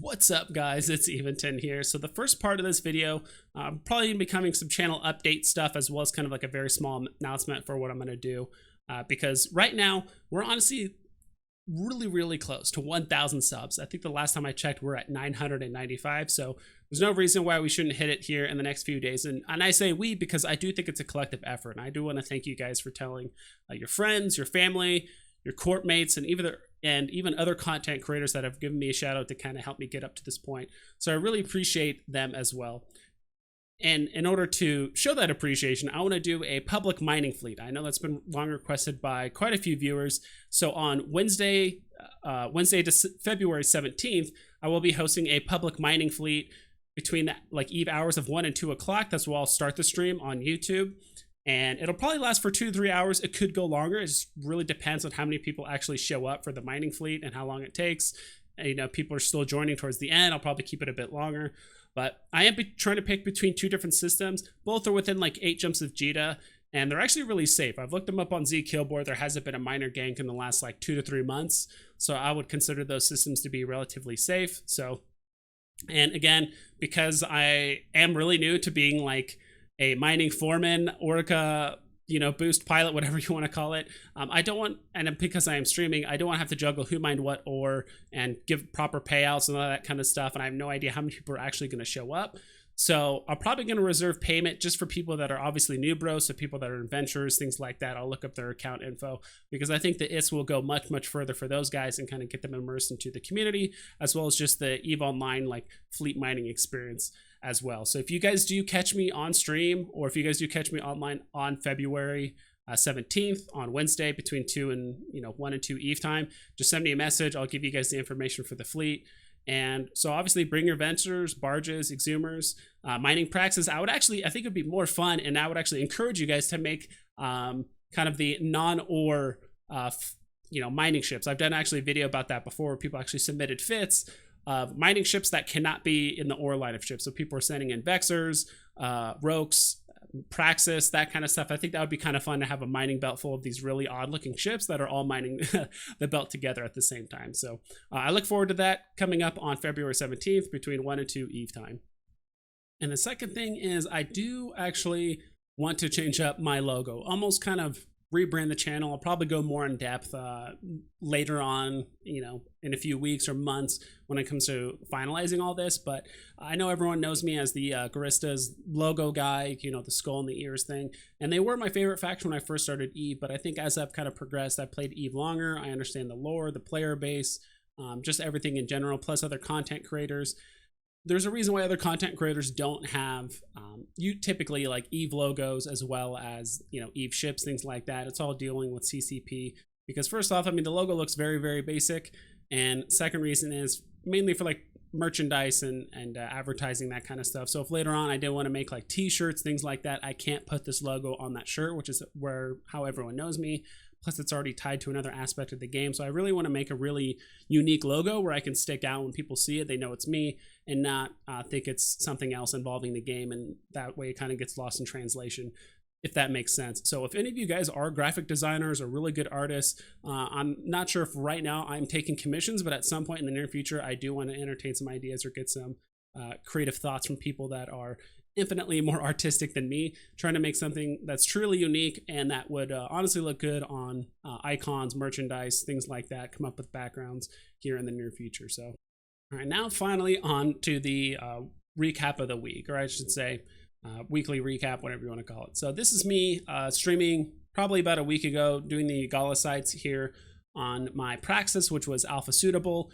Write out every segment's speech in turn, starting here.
What's up, guys? It's Eventon here. So the first part of this video, probably gonna be coming some channel update stuff, as well as kind of like a very small announcement for what I'm gonna do. Because right now we're honestly really close to 1,000 subs. I think the last time I checked, we're at 995. So there's no reason why we shouldn't hit it here in the next few days. And I say we because I do think it's a collective effort, and I do want to thank you guys for telling your friends, your family, your court mates, and even other content creators that have given me a shout out to kind of help me get up to this point. So I really appreciate them as well. And in order to show that appreciation, I want to do a public mining fleet. I know that's been long requested by quite a few viewers. So on Wednesday to February 17th, I will be hosting a public mining fleet between like eve hours of 1 and 2 o'clock. That's where I'll start the stream on YouTube. And it'll probably last for 2 to 3 hours. It could go longer. It just really depends on how many people actually show up for the mining fleet and how long it takes. And, you know, people are still joining towards the end. I'll probably keep it a bit longer. But I am trying to pick between 2 different systems. Both are within like 8 jumps of JITA, and they're actually really safe. I've looked them up on ZKillboard. There hasn't been a miner gank in the last like 2 to 3 months. So I would consider those systems to be relatively safe. So, and again, because I am really new to being like a mining foreman, Orca, boost pilot, whatever you want to call it. I don't want, and because I am streaming, I don't want to have to juggle who mined what or and give proper payouts and all that kind of stuff. And I have no idea how many people are actually going to show up. So I'm probably going to reserve payment just for people that are obviously new bros, so people that are adventurers, things like that. I'll look up their account info because I think the IS will go much further for those guys and kind of get them immersed into the community, as well as just the EVE Online like fleet mining experience as well. So if you guys do catch me on stream, or if you guys do catch me online on February 17th on Wednesday between 1 and 2 EVE time, just send me a message. I'll give you guys the information for the fleet. And so obviously bring your ventures, barges, exhumers, mining praxis. I think it would be more fun, and I would actually encourage you guys to make kind of the non-ore mining ships. I've done actually a video about that before where people actually submitted fits of mining ships that cannot be in the ore line of ships. So people are sending in Vexers, Rokes, Praxis, that kind of stuff. I think that would be kind of fun to have a mining belt full of these really odd looking ships that are all mining the belt together at the same time. So I look forward to that coming up on February 17th between 1 and 2 EVE time. And the second thing is I do actually want to change up my logo, almost kind of rebrand the channel. I'll probably go more in depth later on, in a few weeks or months when it comes to finalizing all this. But I know everyone knows me as the Garistas logo guy, the skull and the ears thing. And they were my favorite faction when I first started EVE. But I think as I've kind of progressed, I played EVE longer. I understand the lore, the player base, just everything in general, plus other content creators. There's a reason why other content creators don't have you typically like EVE logos as well as EVE ships, things like that. It's all dealing with CCP because first off, the logo looks very basic, and second reason is mainly for like merchandise and advertising, that kind of stuff. So if later on I did want to make like t-shirts, things like that, I can't put this logo on that shirt, which is how everyone knows me. Plus, it's already tied to another aspect of the game. So I really want to make a really unique logo where I can stick out when people see it, they know it's me, and not think it's something else involving the game. And that way it kind of gets lost in translation, if that makes sense. So if any of you guys are graphic designers or really good artists, I'm not sure if right now I'm taking commissions, but at some point in the near future, I do want to entertain some ideas or get some creative thoughts from people that are infinitely more artistic than me, trying to make something that's truly unique and that would honestly look good on icons, merchandise, things like that. Come up with backgrounds here in the near future. So, all right, now finally on to the recap of the week, or I should say weekly recap, whatever you want to call it. So this is me streaming probably about a week ago, doing the Gala Sites here on my Praxis, which was alpha suitable.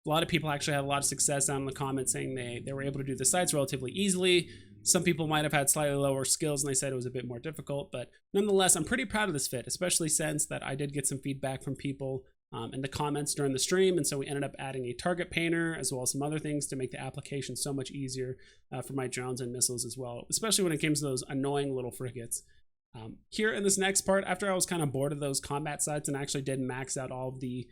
A lot of people actually had a lot of success down in the comments saying they were able to do the sites relatively easily. Some people might have had slightly lower skills and they said it was a bit more difficult, but nonetheless, I'm pretty proud of this fit, especially since that I did get some feedback from people in the comments during the stream. And so we ended up adding a target painter as well as some other things to make the application so much easier for my drones and missiles as well, especially when it came to those annoying little frigates. Here in this next part, after I was kind of bored of those combat sites and actually did max out all of the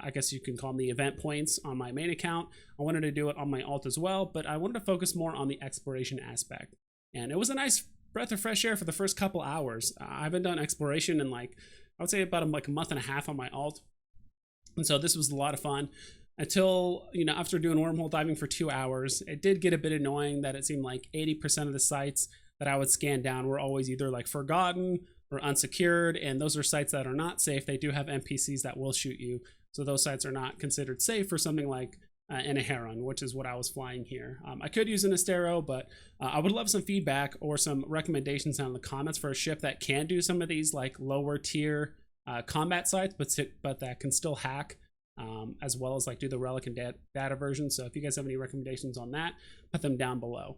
I guess you can call them the event points on my main account, I wanted to do it on my alt as well, but I wanted to focus more on the exploration aspect. And it was a nice breath of fresh air for the first couple hours. I haven't done exploration in I would say about a month and a half on my alt. And so this was a lot of fun. until, you know, after doing wormhole diving for 2 hours, it did get a bit annoying that it seemed like 80% of the sites that I would scan down were always either like forgotten or unsecured, and those are sites that are not safe. They do have NPCs that will shoot you, so those sites are not considered safe for something like in a Heron, which is what I was flying here. I could use an Astero, but I would love some feedback or some recommendations down in the comments for a ship that can do some of these like lower tier combat sites, but that can still hack, as well as like do the relic and data version. So if you guys have any recommendations on that, put them down below.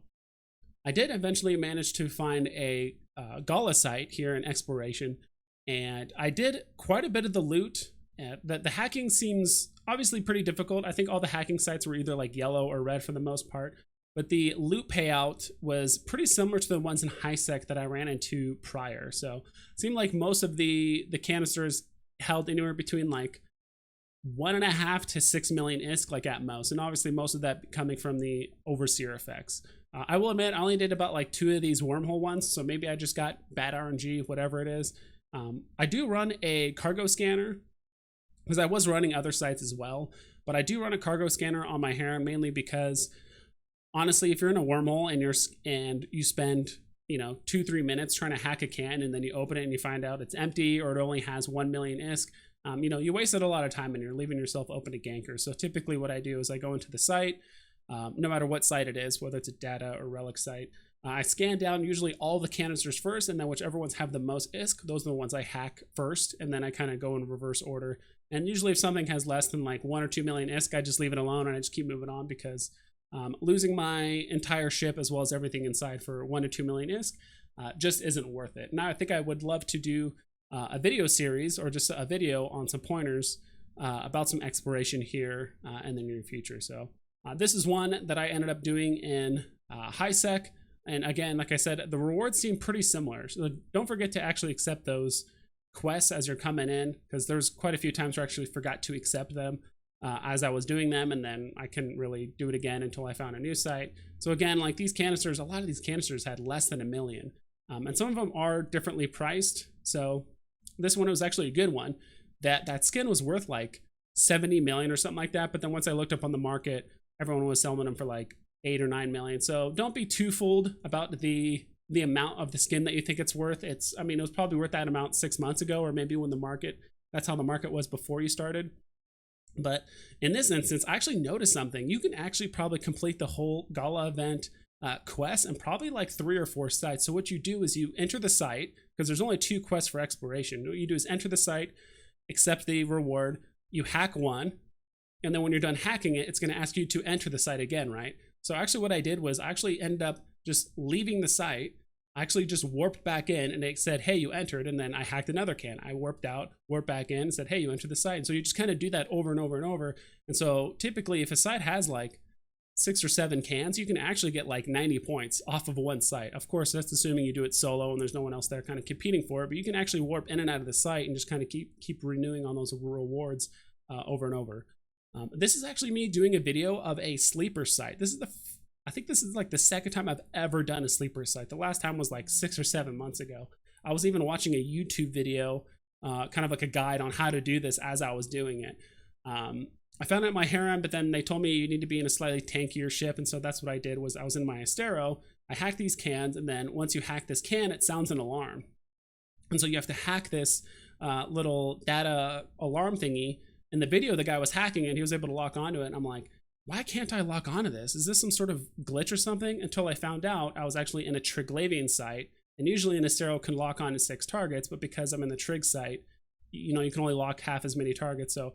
I did eventually manage to find a Gala site here in exploration, and I did quite a bit of the loot. The hacking seems obviously pretty difficult. I think all the hacking sites were either like yellow or red for the most part, but the loot payout was pretty similar to the ones in HiSec that I ran into prior. So it seemed like most of the canisters held anywhere between like 1.5 to 6 million ISK, like at most, and obviously most of that coming from the overseer effects. I will admit I only did about like 2 of these wormhole ones, so maybe I just got bad RNG, whatever it is. I do run a cargo scanner, because I was running other sites as well, but I do run a cargo scanner on my Heron mainly because honestly, if you're in a wormhole and you spend, you know, 2-3 minutes trying to hack a can, and then you open it and you find out it's empty or it only has 1 million ISK, you know, you wasted a lot of time and you're leaving yourself open to gankers. So typically what I do is I go into the site, no matter what site it is, whether it's a data or relic site, I scan down usually all the canisters first, and then whichever ones have the most ISK, those are the ones I hack first, and then I kind of go in reverse order. And usually if something has less than like 1 or 2 million ISK, I just leave it alone and I just keep moving on, because losing my entire ship as well as everything inside for 1 to 2 million ISK just isn't worth it. Now I think I would love to do a video series or just a video on some pointers about some exploration here in the near future. So this is one that I ended up doing in HiSec. And again, like I said, the rewards seem pretty similar. So don't forget to actually accept those quests as you're coming in, because there's quite a few times where I actually forgot to accept them as I was doing them, and then I couldn't really do it again until I found a new site. So again, like these canisters, a lot of these canisters had less than 1 million, and some of them are differently priced. So this one was actually a good one. That skin was worth like 70 million or something like that, but then once I looked up on the market, everyone was selling them for like 8 or 9 million. So don't be too fooled about the amount of the skin that you think it's worth. I mean, it was probably worth that amount 6 months ago, or maybe when that's how the market was before you started. But in this instance, I actually noticed something. You can actually probably complete the whole Gala event quest in probably like 3 or 4 sites. So what you do is you enter the site, because there's only 2 quests for exploration. What you do is enter the site, accept the reward, you hack one, and then when you're done hacking it, it's going to ask you to enter the site again, right? So actually what I did was I actually ended up just leaving the site. I actually just warped back in, and it said, hey, you entered, and then I hacked another can. I warped out, warped back in, and said, hey, you entered the site. And so you just kind of do that over and over and over. And so typically if a site has like 6 or 7 cans, you can actually get like 90 points off of one site. Of course, that's assuming you do it solo and there's no one else there kind of competing for it, but you can actually warp in and out of the site and just kind of keep renewing on those rewards over and over. This is actually me doing a video of a sleeper site. I think this is like the second time I've ever done a sleeper site. The last time was like 6 or 7 months ago. I was even watching a YouTube video, kind of like a guide on how to do this as I was doing it. I found it in my Heron, but then they told me you need to be in a slightly tankier ship, and so that's what I did. Was I was in my Astero, I hacked these cans, and then once you hack this can, it sounds an alarm. And so you have to hack this little data alarm thingy. In the video, the guy was hacking it, and he was able to lock onto it, and I'm like, why can't I lock onto this? Is this some sort of glitch or something? Until I found out I was actually in a Triglavian site, and usually an Astero can lock on to 6 targets, but because I'm in the Trig site, you know, you can only lock half as many targets. So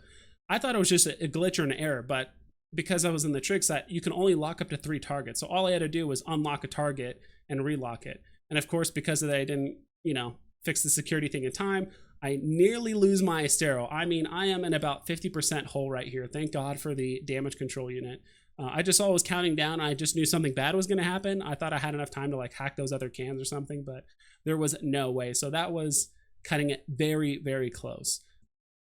I thought it was just a glitch or an error, but because I was in the Trig site, you can only lock up to 3 targets. So all I had to do was unlock a target and relock it. And of course, because of that, I didn't, you know, fix the security thing in time, I nearly lose my Astero. I mean, I am in about 50% hole right here. Thank God for the damage control unit. I just saw it was counting down. I just knew something bad was going to happen. I thought I had enough time to like hack those other cans or something, but there was no way. So that was cutting it very, very close.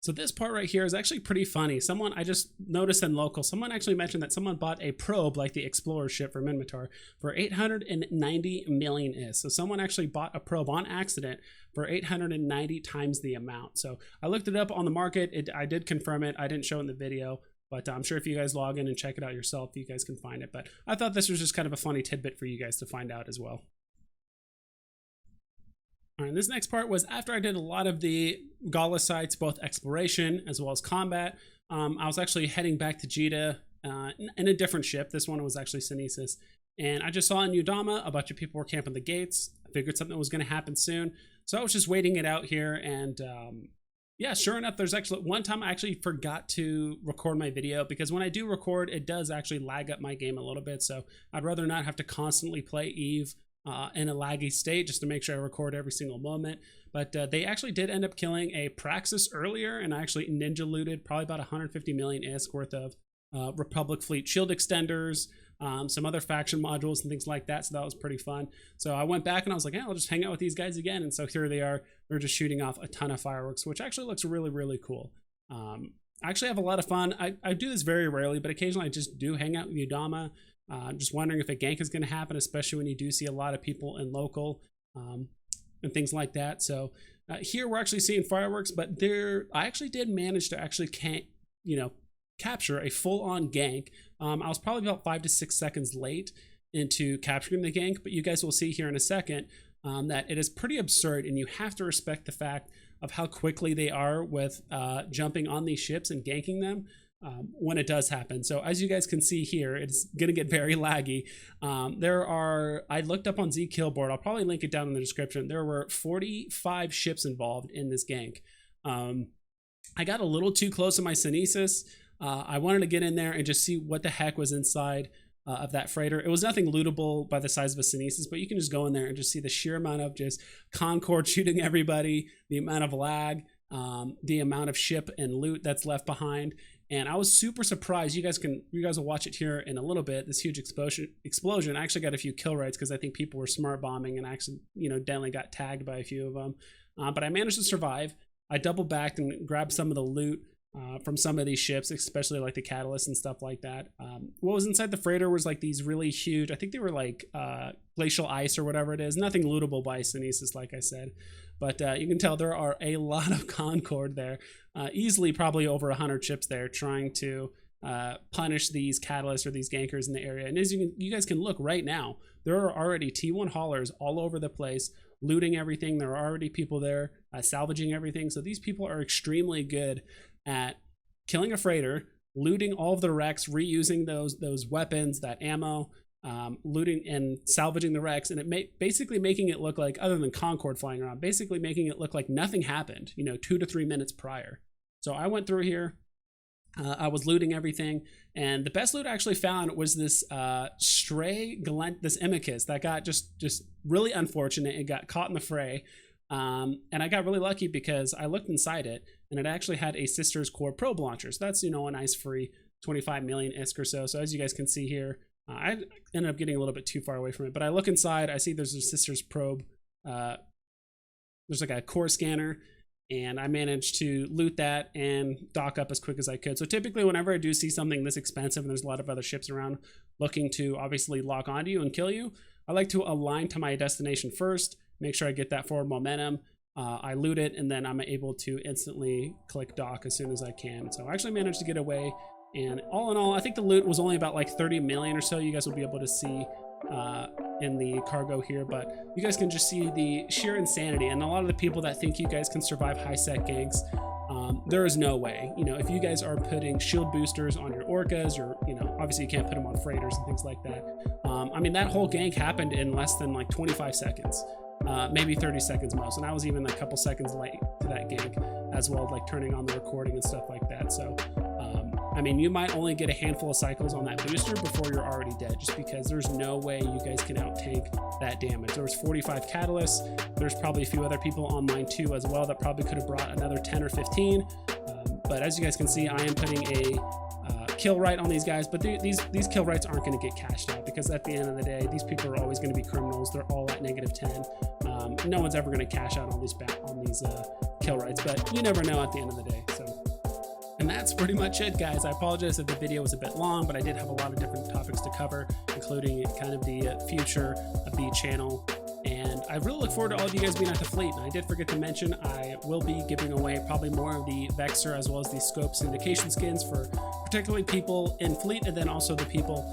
So this part right here is actually pretty funny. I just noticed in local, someone actually mentioned that someone bought a probe like the Explorer ship for Minmatar for 890 million ISK. So someone actually bought a probe on accident for 890 times the amount. So I looked it up on the market. I did confirm it. I didn't show it in the video. But I'm sure if you guys log in and check it out yourself, you guys can find it. But I thought this was just kind of a funny tidbit for you guys to find out as well. All right, this next part was after I did a lot of the Gala sites, both exploration as well as combat. I was actually heading back to Jita in a different ship. This one was actually Synesis. And I just saw in Uedama a bunch of people were camping the gates. I figured something was going to happen soon. So I was just waiting it out here. And yeah, sure enough, there's actually one time I actually forgot to record my video, because when I do record, it does actually lag up my game a little bit. So I'd rather not have to constantly play Eve in a laggy state just to make sure I record every single moment. But they actually did end up killing a Praxis earlier, and I actually ninja looted probably about 150 million ISK worth of Republic Fleet shield extenders, some other faction modules and things like that. So that was pretty fun. So I went back and I was like, yeah, I'll just hang out with these guys again. And so here they are. They're just shooting off a ton of fireworks, which actually looks really, really cool. I actually have a lot of fun. I do this very rarely, but occasionally I just do hang out with Uedama. I'm just wondering if a gank is going to happen, especially when you do see a lot of people in local and things like that. So here we're actually seeing fireworks, but I actually did manage to actually capture a full-on gank. I was probably about 5 to 6 seconds late into capturing the gank, but you guys will see here in a second that it is pretty absurd, and you have to respect the fact of how quickly they are with jumping on these ships and ganking them when it does happen. So as you guys can see here, it's going to get very laggy. I looked up on Z Killboard, I'll probably link it down in the description. There were 45 ships involved in this gank. I got a little too close to my Synesis. I wanted to get in there and just see what the heck was inside of that freighter. It was nothing lootable by the size of a Synesis, but you can just go in there and just see the sheer amount of just Concord shooting everybody, the amount of lag, the amount of ship and loot that's left behind. And I was super surprised. You guys will watch it here in a little bit. This huge explosion. I actually got a few kill rights because I think people were smart bombing and actually, definitely got tagged by a few of them. But I managed to survive. I double backed and grabbed some of the loot from some of these ships, especially like the catalyst and stuff like that. What was inside the freighter was like these really huge, I think they were like glacial ice or whatever it is. Nothing lootable by Synesis, like I said. But you can tell there are a lot of Concord there. Easily probably over 100 ships there trying to punish these catalysts or these gankers in the area. And as you guys can look right now, there are already T1 haulers all over the place, looting everything. There are already people there salvaging everything. So these people are extremely good at killing a freighter, looting all of the wrecks, reusing those weapons, that ammo, looting and salvaging the wrecks, and basically making it look like, other than Concord flying around, basically making it look like nothing happened, 2 to 3 minutes prior. So I went through here, I was looting everything, and the best loot I actually found was this stray this Imicus that got just really unfortunate. It got caught in the fray. And I got really lucky because I looked inside it and it actually had a Sisters Core probe launcher. So that's, a nice free 25 million ISK or so. So as you guys can see here, I ended up getting a little bit too far away from it, but I look inside, I see there's a Sisters probe. There's like a core scanner, and I managed to loot that and dock up as quick as I could. So typically whenever I do see something this expensive and there's a lot of other ships around looking to obviously lock onto you and kill you, I like to align to my destination first, make sure I get that forward momentum. I loot it, and then I'm able to instantly click dock as soon as I can. So I actually managed to get away, and all in all, I think the loot was only about like 30 million or so. You guys will be able to see in the cargo here, but you guys can just see the sheer insanity. And a lot of the people that think you guys can survive high sec ganks, there is no way. If you guys are putting shield boosters on your orcas, obviously you can't put them on freighters and things like that. I mean, that whole gank happened in less than like 25 seconds. Maybe 30 seconds most, and I was even a couple seconds late to that gank as well, like turning on the recording and stuff like that. So I mean, you might only get a handful of cycles on that booster before you're already dead, just because there's no way you guys can out tank that damage. There was 45 catalysts. There's probably a few other people online too as well that probably could have brought another 10 or 15, but as you guys can see, I am putting a kill right on these guys, but these kill rights aren't going to get cashed out, because at the end of the day, these people are always going to be criminals. They're all at -10. No one's ever going to cash out on these kill rights, but you never know at the end of the day. So, and that's pretty much it, guys. I apologize if the video was a bit long, but I did have a lot of different topics to cover, including kind of the future of the channel And I really look forward to all of you guys being at the fleet. And I did forget to mention, I will be giving away probably more of the Vexor as well as the Scope Syndication skins for particularly people in fleet, and then also the people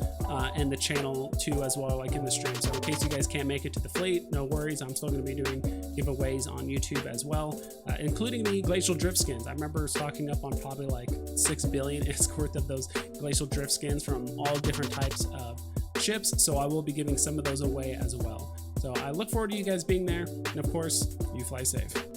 in the channel too as well, like in the stream. So in case you guys can't make it to the fleet, no worries, I'm still going to be doing giveaways on YouTube as well, including the Glacial Drift skins. I remember stocking up on probably like 6 billion worth of those Glacial Drift skins from all different types of ships, so I will be giving some of those away as well. So I look forward to you guys being there, and of course, you fly safe.